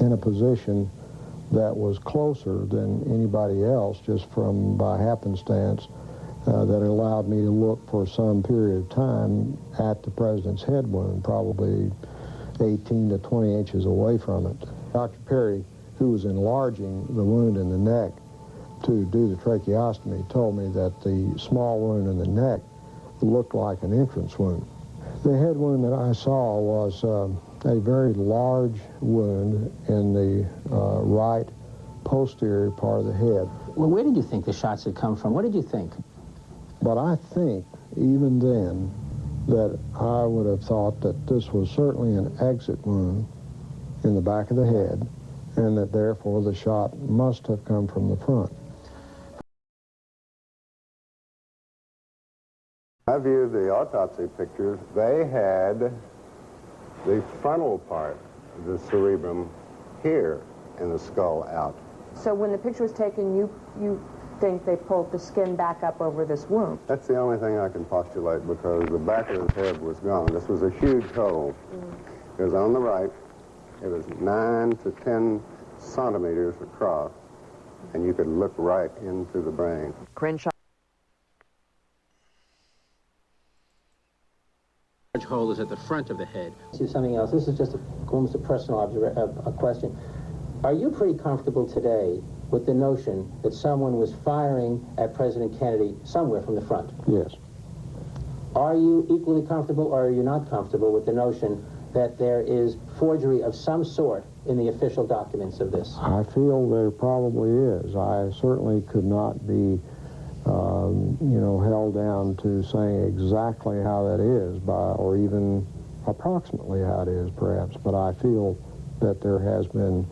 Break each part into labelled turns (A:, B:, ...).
A: in a position that was closer than anybody else, just by happenstance, that allowed me to look for some period of time at the president's head wound, probably 18 to 20 inches away from it. Dr. Perry, who was enlarging the wound in the neck to do the tracheostomy, told me that the small wound in the neck looked like an entrance wound. The head wound that I saw was a very large wound in the right posterior part of the head.
B: Well, where did you think the shots had come from? What did you think?
A: But I think, even then, that I would have thought that this was certainly an exit wound in the back of the head, and that therefore the shot must have come from the front.
C: I viewed the autopsy pictures. They had the frontal part of the cerebrum here and the skull out.
D: So when the picture was taken, you think they pulled the skin back up over this wound?
C: That's the only thing I can postulate, because the back of his head was gone. This was a huge hole. It was on the right. It was 9 to 10 centimeters across, and you could look right into the brain.
D: Crenshaw.
B: Large hole is at the front of the head. See something else. This is just almost a personal question. Are you pretty comfortable today with the notion that someone was firing at President Kennedy somewhere from the front?
A: Yes.
B: Are you equally comfortable, or are you not comfortable with the notion that there is forgery of some sort in the official documents of this?
A: I feel there probably is. I certainly could not be held down to saying exactly how that is, or even approximately how it is, perhaps. But I feel that there has been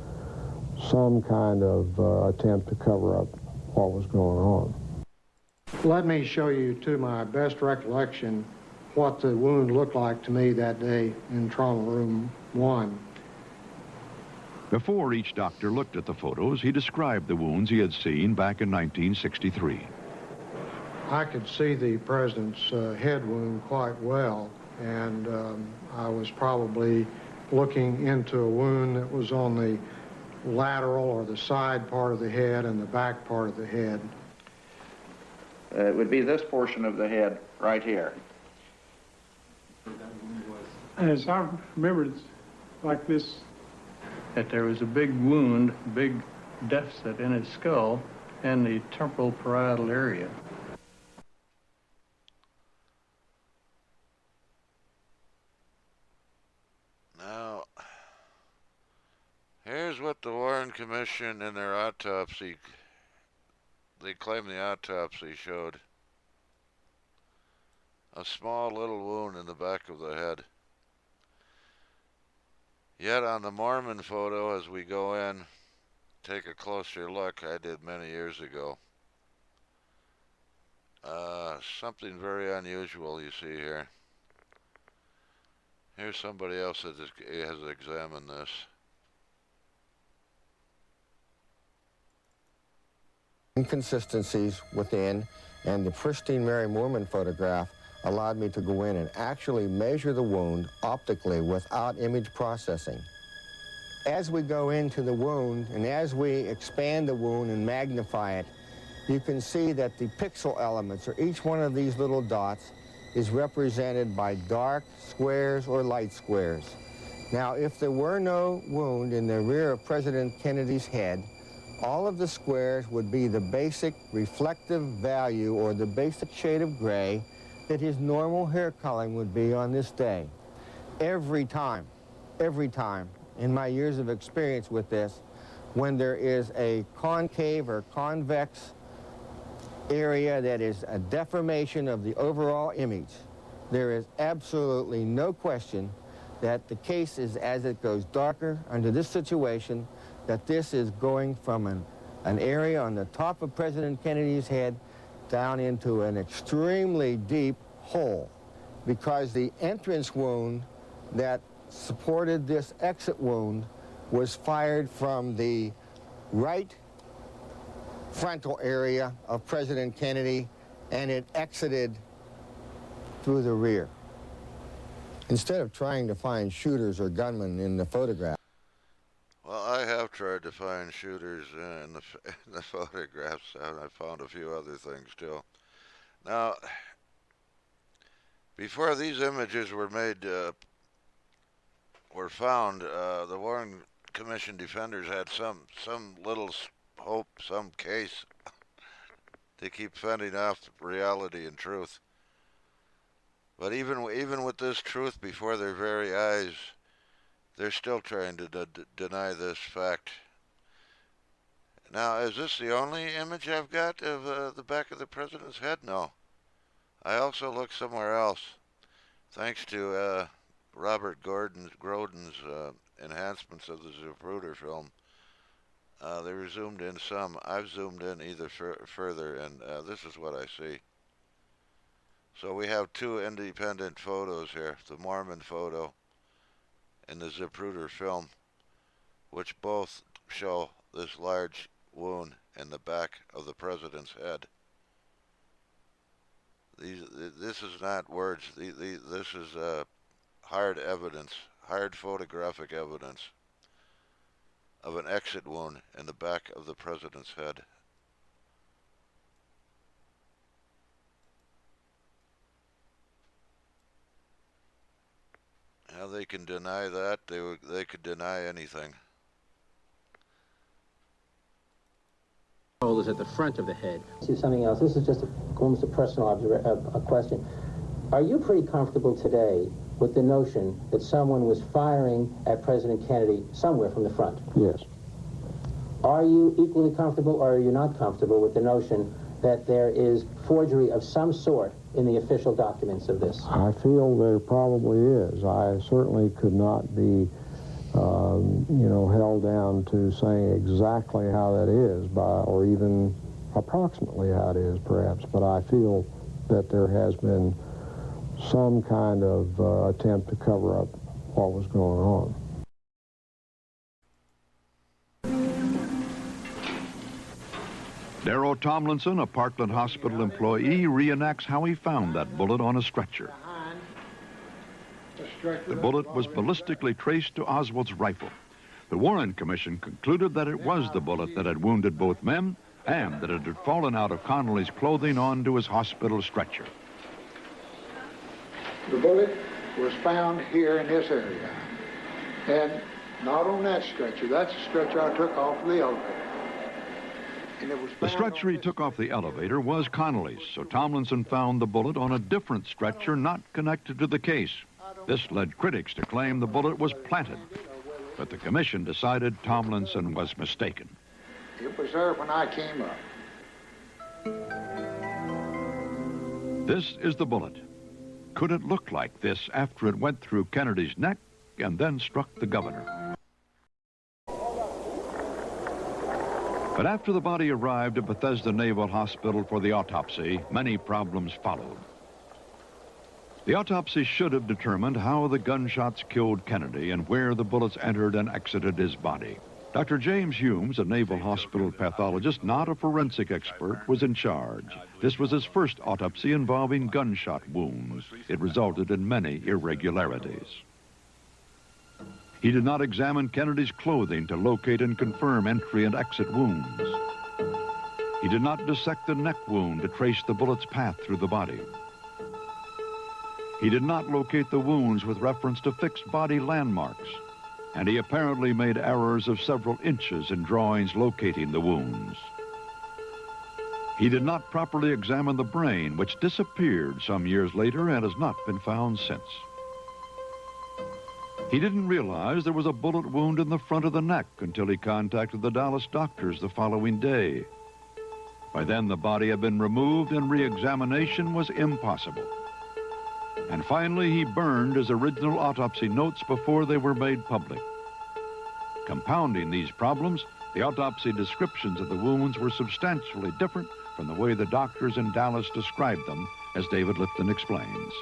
A: some kind of attempt to cover up what was going on.
E: Let me show you, to my best recollection, what the wound looked like to me that day in trauma room 1.
F: Before each doctor looked at the photos, he described the wounds he had seen back in 1963.
E: I could see the president's head wound quite well, and I was probably looking into a wound that was on the lateral or the side part of the head and the back part of the head.
G: It would be this portion of the head right here.
H: As I remember, it's like this, that there was a big wound, big deficit in his skull and the temporal parietal area.
I: Now, here's what the Warren Commission in their autopsy, they claim the autopsy showed. A small little wound in the back of the head. Yet on the Mormon photo, as we go in, take a closer look, I did many years ago. Something very unusual you see here. Here's somebody else that has examined this.
J: Inconsistencies within, and the pristine Mary Moorman photograph allowed me to go in and actually measure the wound optically without image processing. As we go into the wound and as we expand the wound and magnify it, you can see that the pixel elements, or each one of these little dots, is represented by dark squares or light squares. Now, if there were no wound in the rear of President Kennedy's head, all of the squares would be the basic reflective value, or the basic shade of gray, that his normal hair coloring would be on this day. Every time, in my years of experience with this, when there is a concave or convex area that is a deformation of the overall image, there is absolutely no question that the case is, as it goes darker under this situation, that this is going from an area on the top of President Kennedy's head down into an extremely deep hole, because the entrance wound that supported this exit wound was fired from the right frontal area of President Kennedy, and it exited through the rear. Instead of trying to find shooters or gunmen in the photograph.
I: Well, I tried to find shooters in the photographs, and I found a few other things too. Now, before these images were made, were found, the Warren Commission defenders had some little hope, some case to keep fending off reality and truth. But even with this truth before their very eyes, they're still trying to deny this fact. Now, is this the only image I've got of the back of the president's head? No. I also looked somewhere else. Thanks to Robert Grodin's enhancements of the zapruder film, they were zoomed in some. I've zoomed in either further, and this is what I see. So we have two independent photos here, the Mormon photo and the zapruder film, which both show this large wound in the back of the president's head. This is not words. This is hard evidence, hard photographic evidence of an exit wound in the back of the president's head. How they can deny that? They could deny anything.
B: Hole is at the front of the head. See something else. This is just almost a personal a question. Are you pretty comfortable today with the notion that someone was firing at President Kennedy somewhere from the front?
A: Yes.
B: Are you equally comfortable, or are you not comfortable with the notion that there is forgery of some sort in the official documents of this?
A: I feel there probably is. I certainly could not be, held down to saying exactly how that is, or even approximately how it is, perhaps. But I feel that there has been some kind of attempt to cover up what was going on.
F: Darrow Tomlinson, a Parkland Hospital employee, reenacts how he found that bullet on a stretcher. The bullet was ballistically traced to Oswald's rifle. The Warren Commission concluded that it was the bullet that had wounded both men and that it had fallen out of Connolly's clothing onto his hospital stretcher.
K: The bullet was found here in this area, and not on that stretcher. That's the stretcher I took off the elevator.
F: The stretcher he took off the elevator was Connolly's, so Tomlinson found the bullet on a different stretcher not connected to the case. This led critics to claim the bullet was planted, but the commission decided Tomlinson was mistaken.
K: It was there when I came up.
F: This is the bullet. Could it look like this after it went through Kennedy's neck and then struck the governor? But after the body arrived at Bethesda Naval Hospital for the autopsy, many problems followed. The autopsy should have determined how the gunshots killed Kennedy and where the bullets entered and exited his body. Dr. James Humes, a Naval Hospital pathologist, not a forensic expert, was in charge. This was his first autopsy involving gunshot wounds. It resulted in many irregularities. He did not examine Kennedy's clothing to locate and confirm entry and exit wounds. He did not dissect the neck wound to trace the bullet's path through the body. He did not locate the wounds with reference to fixed body landmarks, and he apparently made errors of several inches in drawings locating the wounds. He did not properly examine the brain, which disappeared some years later and has not been found since. He didn't realize there was a bullet wound in the front of the neck until he contacted the Dallas doctors the following day. By then, the body had been removed and re-examination was impossible. And finally, he burned his original autopsy notes before they were made public. Compounding these problems, the autopsy descriptions of the wounds were substantially different from the way the doctors in Dallas described them, as David Lifton explains.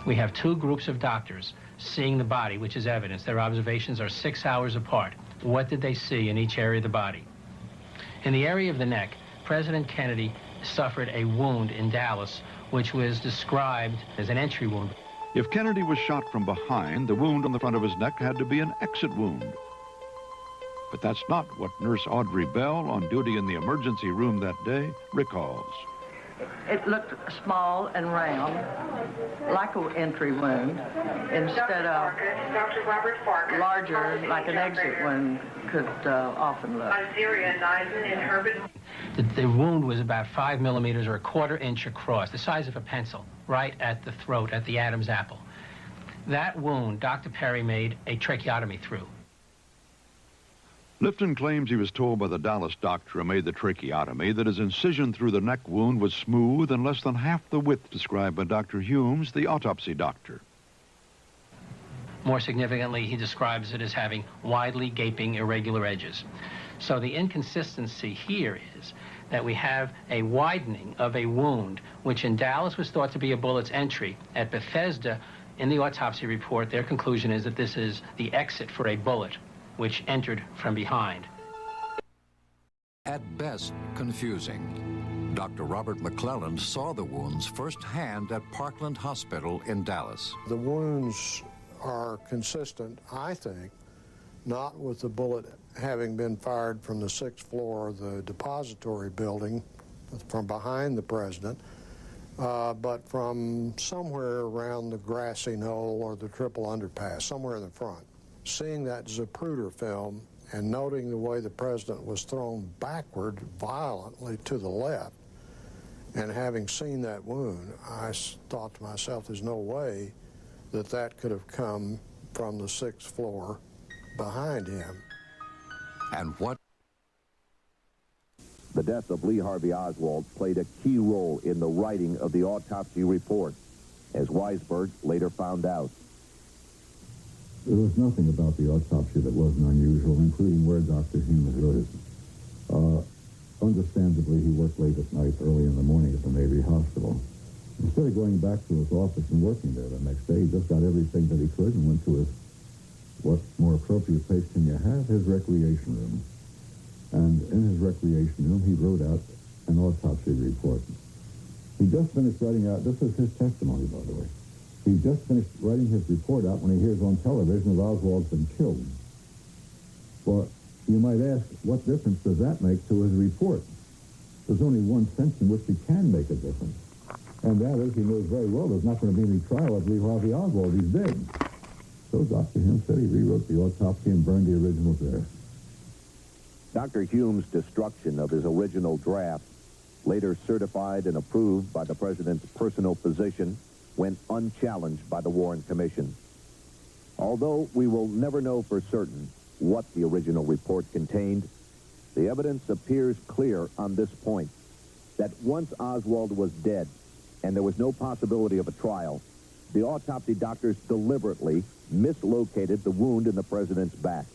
B: We have two groups of doctors seeing the body, which is evidence. Their observations are 6 hours apart. What did they see in each area of the body? In the area of the neck, President Kennedy suffered a wound in Dallas, which was described as an entry wound.
F: If Kennedy was shot from behind, the wound on the front of his neck had to be an exit wound. But that's not what Nurse Audrey Bell, on duty in the emergency room that day, recalls.
L: It looked small and round, like an entry wound, instead of larger, like an exit wound could often look.
B: The wound was about 5 millimeters or a quarter inch across, the size of a pencil, right at the throat, at the Adam's apple. That wound, Dr. Perry made a tracheotomy through.
F: Lifton claims he was told by the Dallas doctor who made the tracheotomy that his incision through the neck wound was smooth and less than half the width described by Dr. Humes, the autopsy doctor.
B: More significantly, he describes it as having widely gaping irregular edges. So the inconsistency here is that we have a widening of a wound, which in Dallas was thought to be a bullet's entry. At Bethesda, in the autopsy report, their conclusion is that this is the exit for a bullet, which entered from behind.
M: At best, confusing. Dr. Robert McClelland saw the wounds firsthand at Parkland Hospital in Dallas.
A: The wounds are consistent, I think, not with the bullet having been fired from the 6th floor of the depository building from behind the president, but from somewhere around the grassy knoll or the triple underpass, somewhere in the front. Seeing that zapruder film and noting the way the president was thrown backward violently to the left, and having seen that wound, I thought to myself, there's no way that that could have come from the 6th floor behind him.
M: And what?
N: The death of Lee Harvey Oswald played a key role in the writing of the autopsy report, as Weisberg later found out.
O: There was nothing about the autopsy that wasn't unusual, including where Dr. Humes wrote it. Understandably, he worked late at night, early in the morning at the Navy Hospital. Instead of going back to his office and working there the next day, he just got everything that he could and went to his, what more appropriate place can you have, his recreation room. And in his recreation room, he wrote out an autopsy report. He just finished writing out, this is his testimony, by the way. He just finished writing his report out when he hears on television that Oswald's been killed. Well, you might ask, what difference does that make to his report? There's only one sense in which he can make a difference. And that is, he knows very well there's not going to be any trial of Lee Harvey Oswald. He's dead. So Dr. Humes said he rewrote the autopsy and burned the originals there.
N: Dr. Humes' destruction of his original draft, later certified and approved by the president's personal physician, went unchallenged by the Warren Commission. Although we will never know for certain what the original report contained, the evidence appears clear on this point, that once Oswald was dead and there was no possibility of a trial, the autopsy doctors deliberately mislocated the wound in the president's back,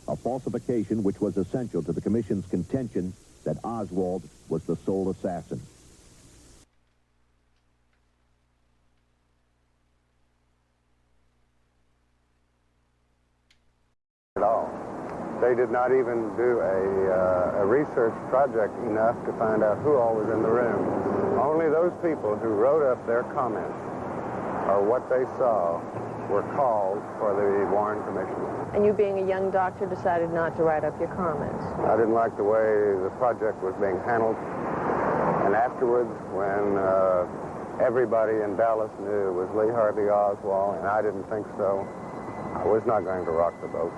N: a falsification which was essential to the commission's contention that Oswald was the sole assassin.
C: At all. They did not even do a research project enough to find out who all was in the room. Only those people who wrote up their comments or what they saw were called for the Warren Commission.
D: And you, being a young doctor, decided not to write up your comments.
C: I didn't like the way the project was being handled. And afterwards, when everybody in Dallas knew it was Lee Harvey Oswald, and I didn't think so, I was not going to rock the boat.